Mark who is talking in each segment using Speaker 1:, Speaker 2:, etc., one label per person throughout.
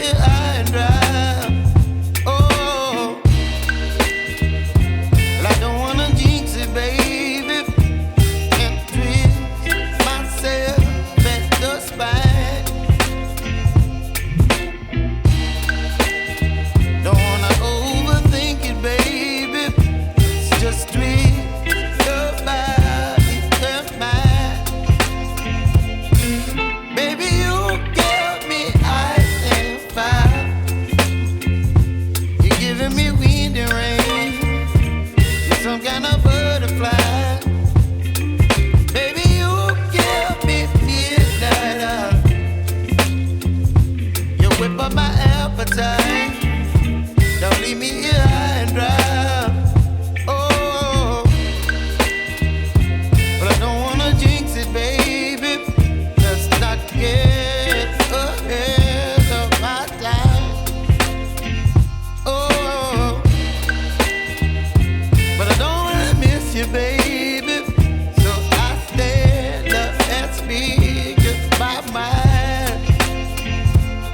Speaker 1: here high and dry. Oh, well, I don't wanna jinx it, baby, and twist myself at the spine. Don't wanna overthink it, baby. It's just twist your body and mine. Baby, you give me ice and fire. You're giving me wind and rain. You're some kind of butterfly. Baby, you give me midnight. You whip up my appetite. Don't leave me here high and dry. Oh, but I don't wanna jinx it, baby. Let's not get ahead of my time. Oh, but I don't wanna miss you, baby. So I stand up and speak my mind.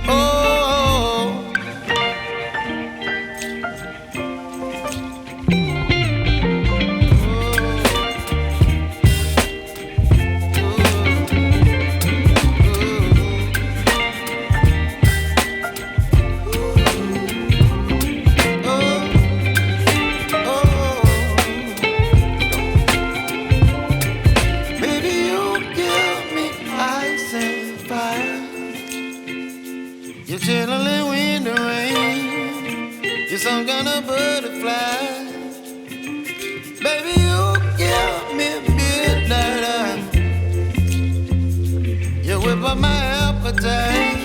Speaker 1: Oh. You're chilling wind and rain. You're some kind of butterfly. Baby, you give me midnight. You whip up my appetite.